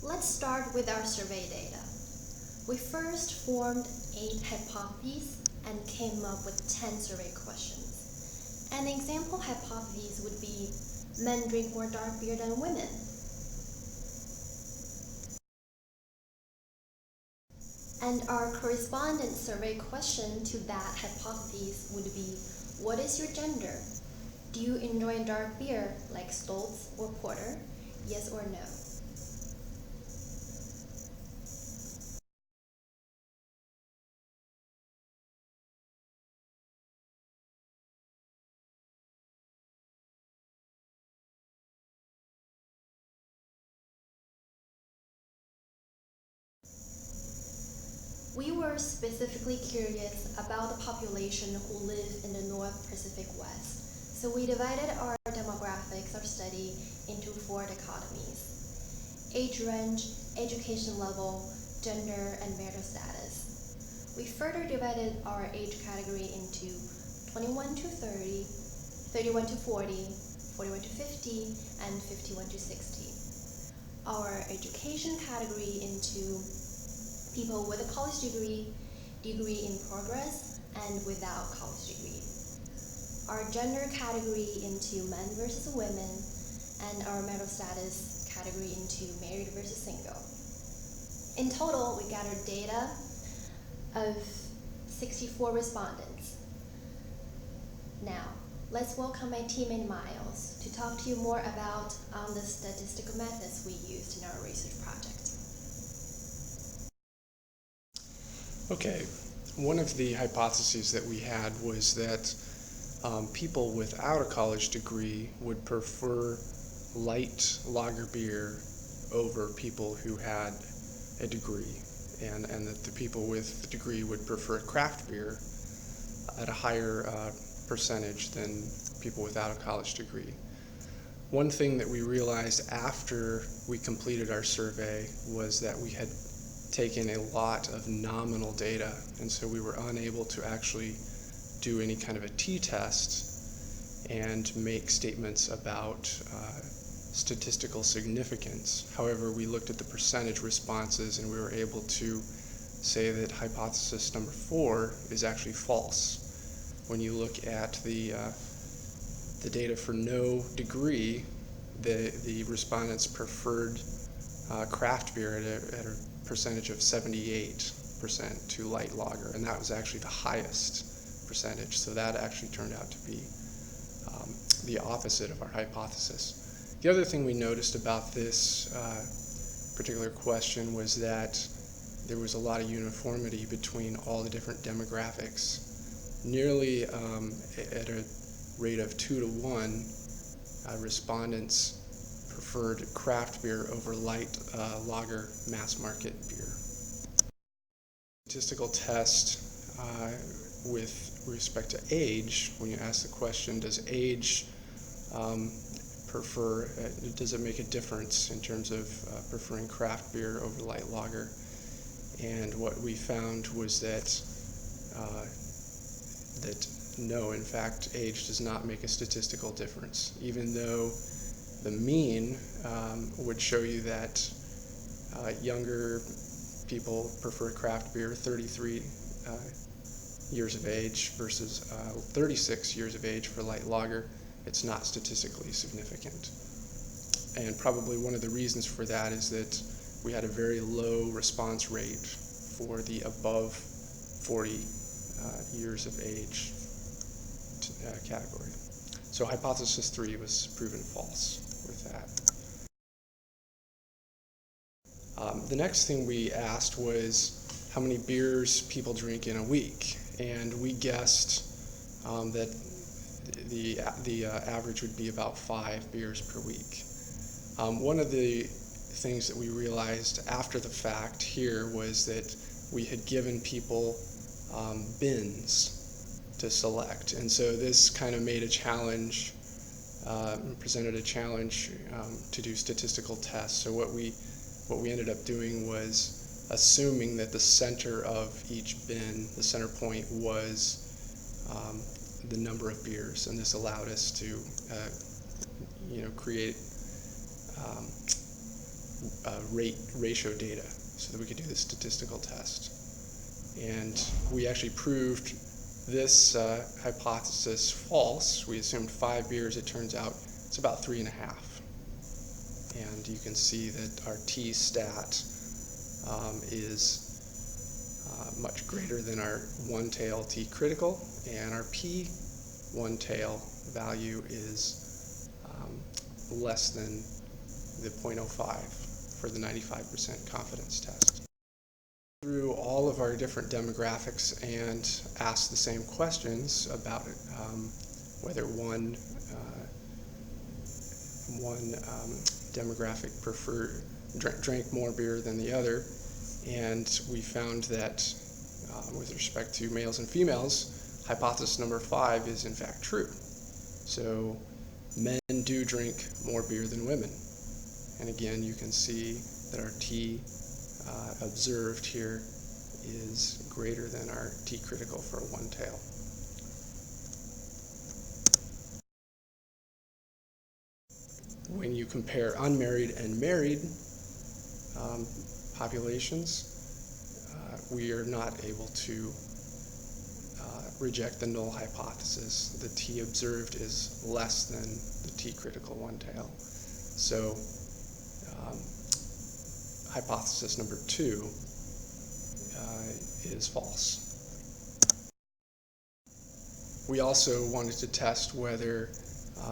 Let's start with our survey data. We first formed 8 hypotheses and came up with 10 survey questions. An example hypothesis would be men drink more dark beer than women. And our correspondent survey question to that hypothesis would be, what is your gender? Do you enjoy dark beer like Stolz or Porter? Yes or no? We were specifically curious about the population who live in the North Pacific West, so we divided our demographics of study into 4 dichotomies: age range, education level, gender, and marital status. We further divided our age category into 21 to 30, 31 to 40, 41 to 50, and 51 to 60. Our education category into people with a college degree, degree in progress, and without college degree. Our gender category into men versus women, and our marital status category into married versus single. In total, we gathered data of 64 respondents. Now, let's welcome my teammate Miles to talk to you more about the statistical methods we used in our research project. Okay, one of the hypotheses that we had was that people without a college degree would prefer light lager beer over people who had a degree, and that the people with the degree would prefer craft beer at a higher percentage than people without a college degree. One thing that we realized after we completed our survey was that we had taken a lot of nominal data, and so we were unable to actually do any kind of a t-test and make statements about statistical significance. However, we looked at the percentage responses and we were able to say that hypothesis number 4 is actually false. When you look at the data for no degree, the respondents preferred craft beer at a percentage of 78% to light lager, and that was actually the highest percentage. So that actually turned out to be the opposite of our hypothesis. The other thing we noticed about this particular question was that there was a lot of uniformity between all the different demographics. Nearly at a rate of 2 to 1, respondents preferred craft beer over light lager mass market beer. Statistical test with respect to age, when you ask the question, does age does it make a difference in terms of preferring craft beer over light lager? And what we found was that no, in fact, age does not make a statistical difference, even though the mean would show you that younger people prefer craft beer 33 years of age versus 36 years of age for light lager. It's not statistically significant. And probably one of the reasons for that is that we had a very low response rate for the above 40 years of age category. So hypothesis 3 was proven false with that. The next thing we asked was how many beers people drink in a week, and we guessed that the average would be about 5 beers per week. One of the things that we realized after the fact here was that we had given people bins to select, and so this kind of made a challenge, presented a challenge to do statistical tests. So what we ended up doing was assuming that the center of each bin, the center point, was the number of beers, and this allowed us to create ratio data so that we could do the statistical test. And we actually proved this hypothesis false. We assumed 5 beers. It turns out it's about 3.5. And you can see that our T-stat is much greater than our one-tail T-critical, and our P one-tail value is less than the 0.05 for the 95% confidence test. Through all of our different demographics and asked the same questions about whether one demographic drank more beer than the other, and we found that with respect to males and females, hypothesis number 5 is in fact true. So men do drink more beer than women. And again, you can see that our T observed here is greater than our T critical for a one-tail. When you compare unmarried and married populations, we are not able to reject the null hypothesis. The T observed is less than the T critical one-tail. So hypothesis number 2 is false. We also wanted to test whether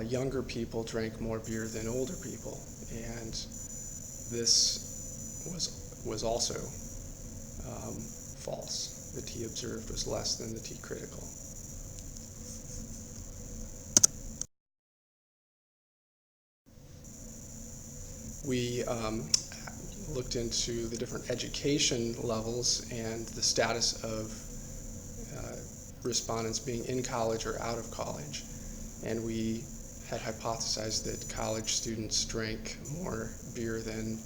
younger people drank more beer than older people, and this was also false. The T observed was less than the T critical. We looked into the different education levels and the status of respondents being in college or out of college, and we had hypothesized that college students drank more beer than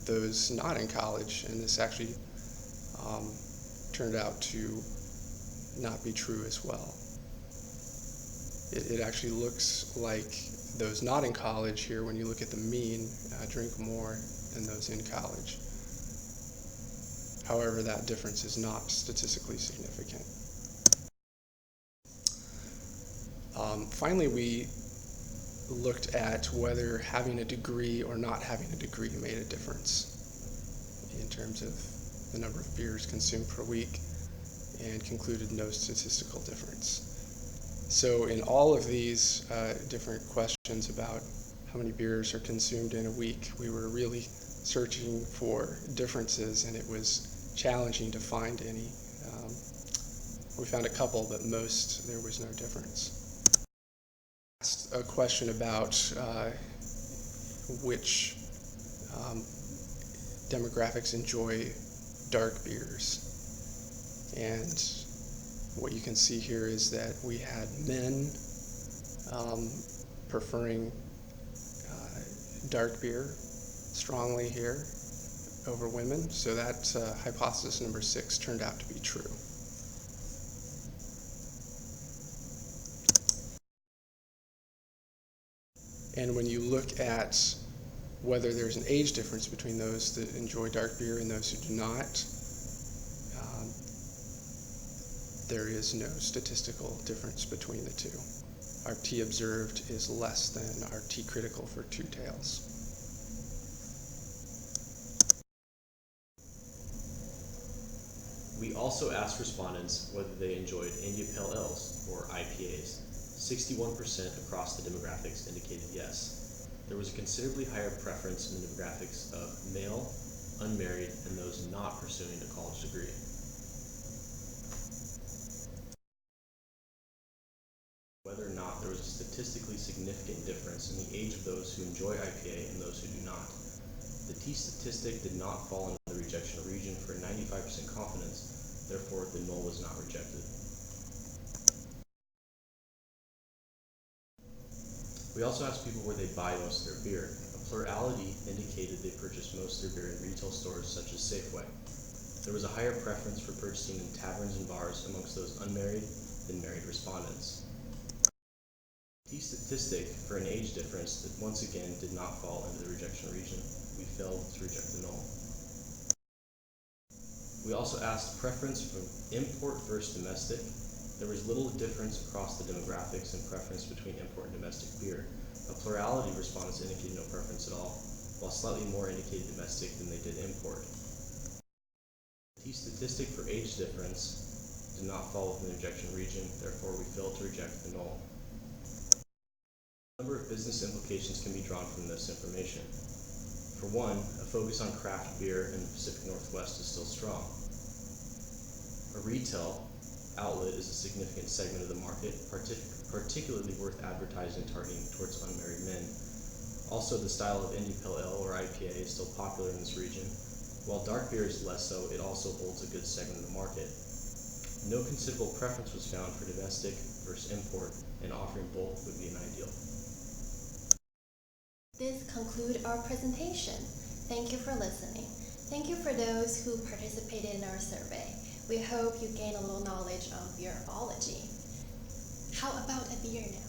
those not in college, and this actually turned out to not be true as well. It actually looks like those not in college here, when you look at the mean, drink more than those in college. However, that difference is not statistically significant. Finally, we looked at whether having a degree or not having a degree made a difference in terms of the number of beers consumed per week, and concluded no statistical difference. So in all of these different questions about how many beers are consumed in a week, we were really searching for differences, and it was challenging to find any. We found a couple, but most there was no difference. Asked a question about which demographics enjoy dark beers, and what you can see here is that we had men preferring dark beer strongly here over women, so that hypothesis number 6 turned out to be true. And when you look at whether there's an age difference between those that enjoy dark beer and those who do not, there is no statistical difference between the two. Our T observed is less than our T critical for two tails. We also asked respondents whether they enjoyed India Pale Ales, or IPAs. 61% across the demographics indicated yes. There was a considerably higher preference in the demographics of male, unmarried, and those not pursuing a college degree. Whether or not there was a statistically significant difference in the age of those who enjoy IPA and those who do not. The T statistic did not fall into the rejection region for 95% confidence, therefore the null was not rejected. We also asked people where they buy most of their beer. A plurality indicated they purchased most of their beer in retail stores such as Safeway. There was a higher preference for purchasing in taverns and bars amongst those unmarried than married respondents. The statistic for an age difference that once again did not fall into the rejection region. We failed to reject the null. We also asked preference for import versus domestic. There was little difference across the demographics and preference between import and domestic beer. A plurality of respondents indicated no preference at all, while slightly more indicated domestic than they did import. The statistic for age difference did not fall within the rejection region, therefore we failed to reject the null. A number of business implications can be drawn from this information. For one, a focus on craft beer in the Pacific Northwest is still strong. A retail outlet is a significant segment of the market, particularly worth advertising and targeting towards unmarried men. Also, the style of Indy Pale Ale or IPA is still popular in this region. While dark beer is less so, it also holds a good segment of the market. No considerable preference was found for domestic versus import, and offering both would be an ideal. This concludes our presentation. Thank you for listening. Thank you for those who participated in our survey. We hope you gain a little knowledge on beerology. How about a beer now?